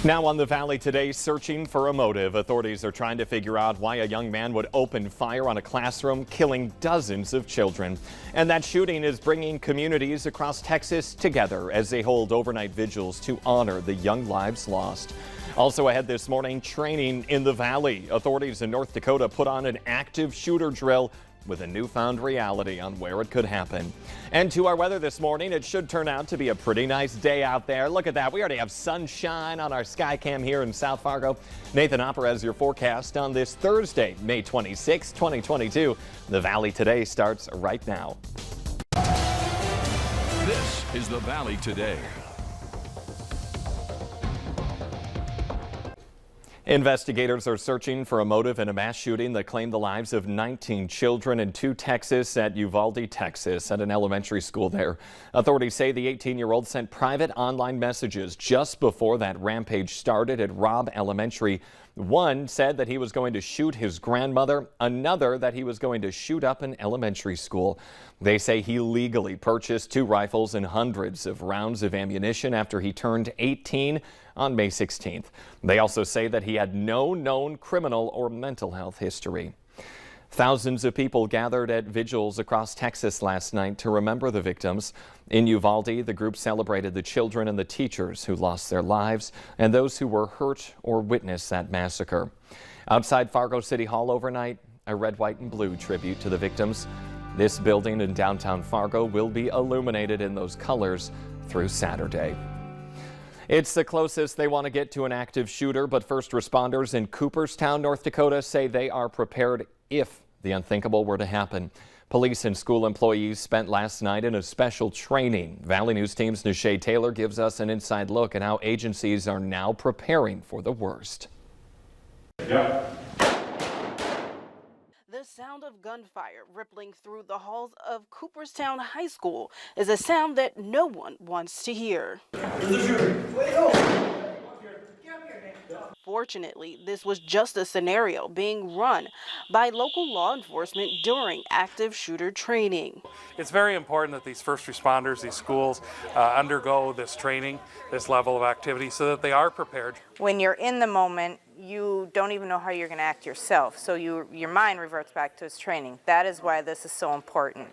Now on the Valley today, searching for a motive. Authorities are trying to figure out why a young man would open fire on a classroom, killing dozens of children. And that shooting is bringing communities across Texas together as they hold overnight vigils to honor the young lives lost. Also ahead this morning, training in the Valley. Authorities in North Dakota put on an active shooter drill with a newfound reality on where it could happen. And to our weather this morning, it should turn out to be a pretty nice day out there. Look at that. We already have sunshine on our sky cam here in South Fargo. Nathan Hopper has your forecast on this Thursday, May 26, 2022. The Valley Today starts right now. This is the Valley Today. Investigators are searching for a motive in a mass shooting that claimed the lives of 19 children in Texas at Uvalde, Texas, at an elementary school there. Authorities say the 18-year-old sent private online messages just before that rampage started at Robb Elementary. One said that he was going to shoot his grandmother, another that he was going to shoot up an elementary school. They say he legally purchased 2 rifles and hundreds of rounds of ammunition after he turned 18 on May 16th. They also say that he had no known criminal or mental health history. Thousands of people gathered at vigils across Texas last night to remember the victims. In Uvalde, the group celebrated the children and the teachers who lost their lives and those who were hurt or witnessed that massacre. Outside Fargo City Hall overnight, a red, white, and blue tribute to the victims. This building in downtown Fargo will be illuminated in those colors through Saturday. It's the closest they want to get to an active shooter, but first responders in Cooperstown, North Dakota say they are prepared if the unthinkable were to happen. Police and school employees spent last night in a special training. Valley News Team's Nishay Taylor gives us an inside look at how agencies are now preparing for the worst. The sound of gunfire rippling through the halls of Cooperstown High School is a sound that no one wants to hear. Fortunately, this was just a scenario being run by local law enforcement during active shooter training. It's very important that these first responders, these schools, undergo this training, this level of activity, so that they are prepared. When you're in the moment, you don't even know how you're going to act yourself, so your mind reverts back to its training. That is why this is so important.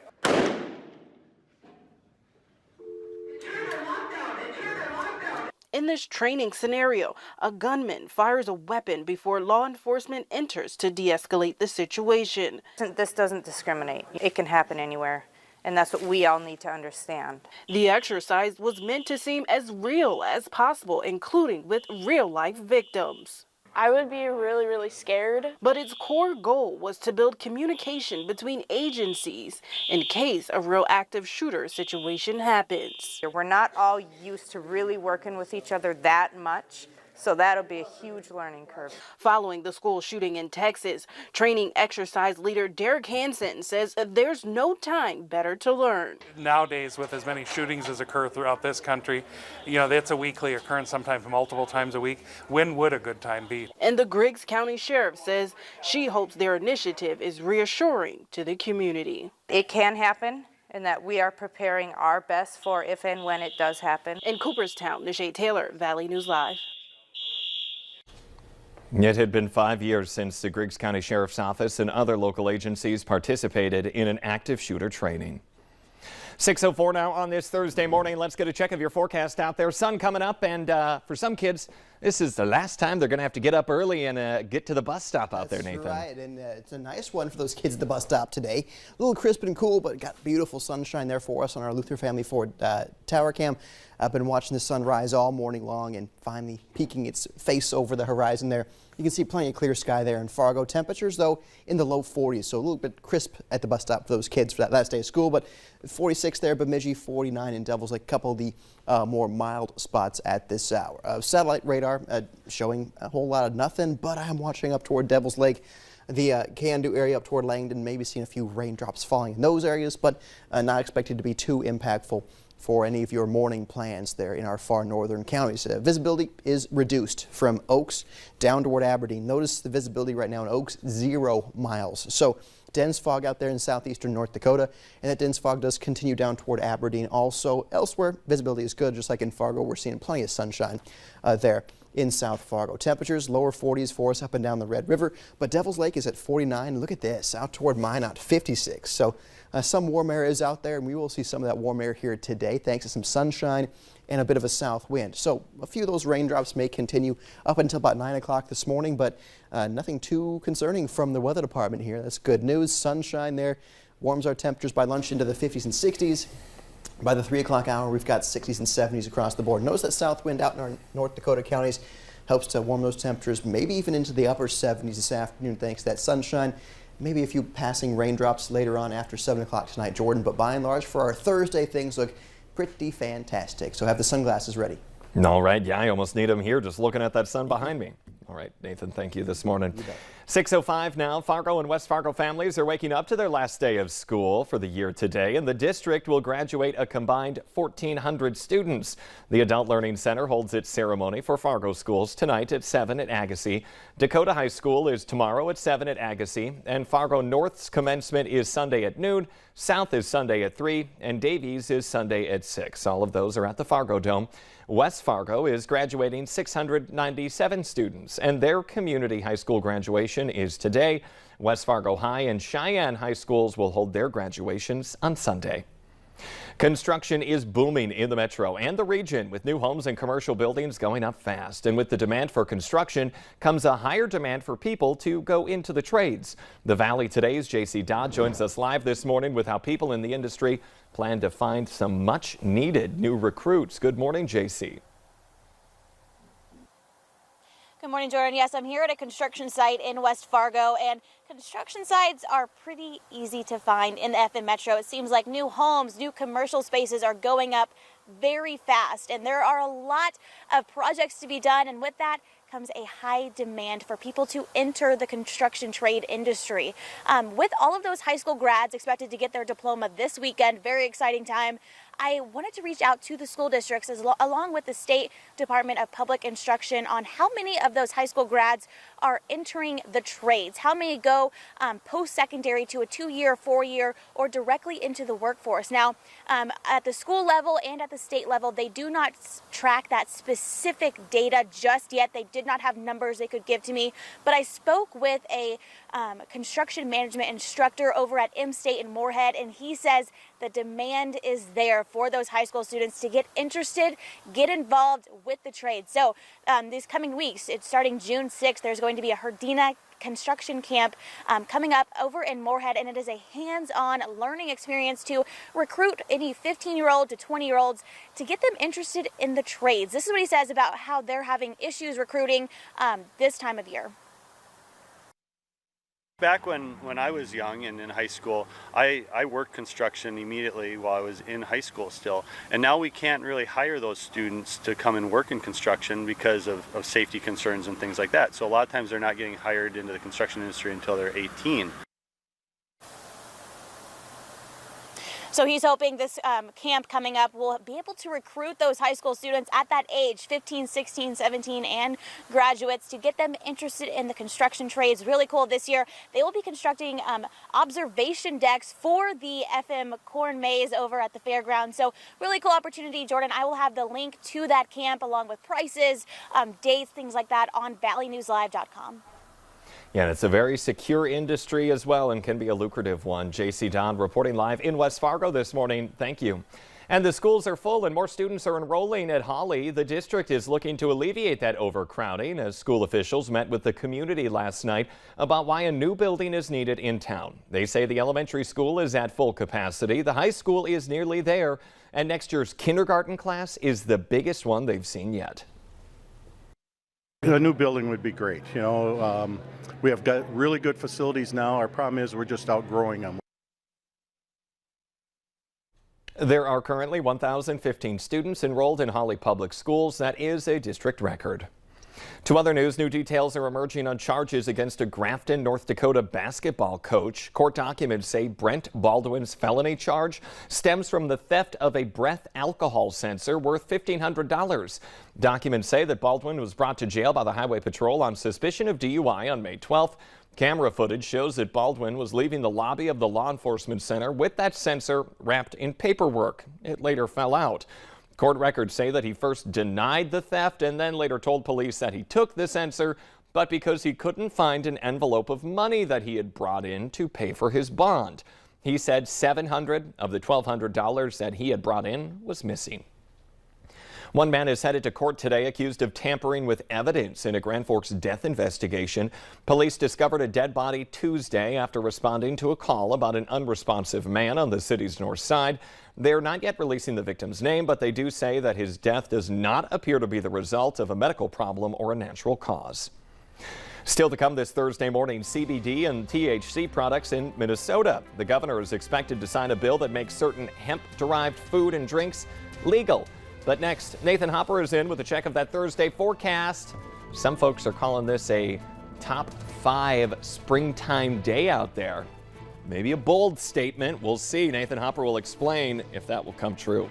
In this training scenario, a gunman fires a weapon before law enforcement enters to de-escalate the situation. This doesn't discriminate. It can happen anywhere, and that's what we all need to understand. The exercise was meant to seem as real as possible, including with real-life victims. I would be really, really scared. But its core goal was to build communication between agencies in case a real active shooter situation happens. We're not all used to really working with each other that much, so that'll be a huge learning curve. Following the school shooting in Texas, training exercise leader Derek Hansen says there's no time better to learn. Nowadays, with as many shootings as occur throughout this country, it's a weekly occurrence, sometimes multiple times a week. When would a good time be? And the Griggs County Sheriff says she hopes their initiative is reassuring to the community. It can happen, and that we are preparing our best for if and when it does happen. In Cooperstown, Nishay Taylor, Valley News Live. It had been 5 years since the Griggs County Sheriff's Office and other local agencies participated in an active shooter training. 6:04 now on this Thursday morning. Let's get a check of your forecast out there. Sun coming up, and for some kids, this is the last time they're going to have to get up early and get to the bus stop out there, Nathan. That's right, and it's a nice one for those kids at the bus stop today. A little crisp and cool, but got beautiful sunshine there for us on our Luther Family Ford tower cam. I've been watching the sun rise all morning long and finally peeking its face over the horizon there. You can see plenty of clear sky there in Fargo. Temperatures, though, in the low 40s, so a little bit crisp at the bus stop for those kids for that last day of school. But 46 there, Bemidji, 49 in Devils Lake, a couple of the more mild spots at this hour. Satellite radar showing a whole lot of nothing, but I'm watching up toward Devils Lake. The Can-Do area up toward Langdon, maybe seeing a few raindrops falling in those areas, but not expected to be too impactful for any of your morning plans there in our far northern counties. Visibility is reduced from Oaks down toward Aberdeen. Notice the visibility right now in Oaks, 0 miles. So dense fog out there in southeastern North Dakota, and that dense fog does continue down toward Aberdeen. Also, elsewhere, visibility is good, just like in Fargo. We're seeing plenty of sunshine there in South Fargo. Temperatures lower 40s for us up and down the Red River, but Devil's Lake is at 49. Look at this, out toward Minot, 56. So some warm air is out there, and we will see some of that warm air here today thanks to some sunshine and a bit of a south wind. So a few of those raindrops may continue up until about 9 o'clock this morning, but nothing too concerning from the weather department here. That's good news. Sunshine there warms our temperatures by lunch into the 50s and 60s. By the 3 o'clock hour, we've got 60s and 70s across the board. Notice that south wind out in our North Dakota counties helps to warm those temperatures, maybe even into the upper 70s this afternoon thanks to that sunshine. Maybe a few passing raindrops later on after 7 o'clock tonight, Jordan. But by and large, for our Thursday, things look pretty fantastic. So have the sunglasses ready. All right. Yeah, I almost need them here just looking at that sun behind me. All right, Nathan, thank you this morning. 6:05 now. Fargo and West Fargo families are waking up to their last day of school for the year today, and the district will graduate a combined 1,400 students. The Adult Learning Center holds its ceremony for Fargo schools tonight at 7 at Agassiz. Dakota High School is tomorrow at 7 at Agassiz, and Fargo North's commencement is Sunday at noon, South is Sunday at 3, and Davies is Sunday at 6. All of those are at the Fargo Dome. West Fargo is graduating 697 students, and their community high school graduation is today. West Fargo High and Cheyenne High Schools will hold their graduations on Sunday. Construction is booming in the metro and the region, with new homes and commercial buildings going up fast. And with the demand for construction comes a higher demand for people to go into the trades. The Valley Today's J.C. Dodd joins us live this morning with how people in the industry plan to find some much needed new recruits. Good morning, J.C. Good morning, Jordan. Yes, I'm here at a construction site in West Fargo, and construction sites are pretty easy to find in the FM Metro. It seems like new homes, new commercial spaces are going up very fast, and there are a lot of projects to be done, and with that comes a high demand for people to enter the construction trade industry. With all of those high school grads expected to get their diploma this weekend, very exciting time, I wanted to reach out to the school districts along with the State Department of Public Instruction on how many of those high school grads are entering the trades. How many go post-secondary to a 2-year, 4-year, or directly into the workforce. Now, at the school level and at the state level, they do not track that specific data just yet. They did not have numbers they could give to me, but I spoke with a construction management instructor over at M-State in Moorhead, and he says the demand is there for those high school students to get interested, get involved with the trade. So these coming weeks, it's starting June 6th, there's going to be a Herdina construction camp coming up over in Moorhead, and it is a hands-on learning experience to recruit any 15-year-old to 20-year-olds to get them interested in the trades. This is what he says about how they're having issues recruiting this time of year. Back when I was young and in high school, I worked construction immediately while I was in high school still. And now we can't really hire those students to come and work in construction because of safety concerns and things like that. So a lot of times they're not getting hired into the construction industry until they're 18. So he's hoping this camp coming up will be able to recruit those high school students at that age, 15, 16, 17, and graduates, to get them interested in the construction trades. Really cool this year. They will be constructing observation decks for the FM corn maze over at the fairgrounds. So really cool opportunity, Jordan. I will have the link to that camp along with prices, dates, things like that on valleynewslive.com. Yeah, and it's a very secure industry as well and can be a lucrative one. J.C. Don reporting live in West Fargo this morning. Thank you. And the schools are full and more students are enrolling at Holly. The district is looking to alleviate that overcrowding as school officials met with the community last night about why a new building is needed in town. They say the elementary school is at full capacity. The high school is nearly there, and next year's kindergarten class is the biggest one they've seen yet. A new building would be great. You know, we have got really good facilities now. Our problem is we're just outgrowing them. There are currently 1,015 students enrolled in Holly Public Schools. That is a district record. To other news, new details are emerging on charges against a Grafton, North Dakota basketball coach. Court documents say Brent Baldwin's felony charge stems from the theft of a breath alcohol sensor worth $1,500. Documents say that Baldwin was brought to jail by the Highway Patrol on suspicion of DUI on May 12th. Camera footage shows that Baldwin was leaving the lobby of the law enforcement center with that sensor wrapped in paperwork. It later fell out. Court records say that he first denied the theft and then later told police that he took the sensor, but because he couldn't find an envelope of money that he had brought in to pay for his bond. He said $700 of the $1,200 that he had brought in was missing. One man is headed to court today accused of tampering with evidence in a Grand Forks death investigation. Police discovered a dead body Tuesday after responding to a call about an unresponsive man on the city's north side. They're not yet releasing the victim's name, but they do say that his death does not appear to be the result of a medical problem or a natural cause. Still to come this Thursday morning, CBD and THC products in Minnesota. The governor is expected to sign a bill that makes certain hemp-derived food and drinks legal. But next, Nathan Hopper is in with a check of that Thursday forecast. Some folks are calling this a top 5 springtime day out there. Maybe a bold statement. We'll see. Nathan Hopper will explain if that will come true.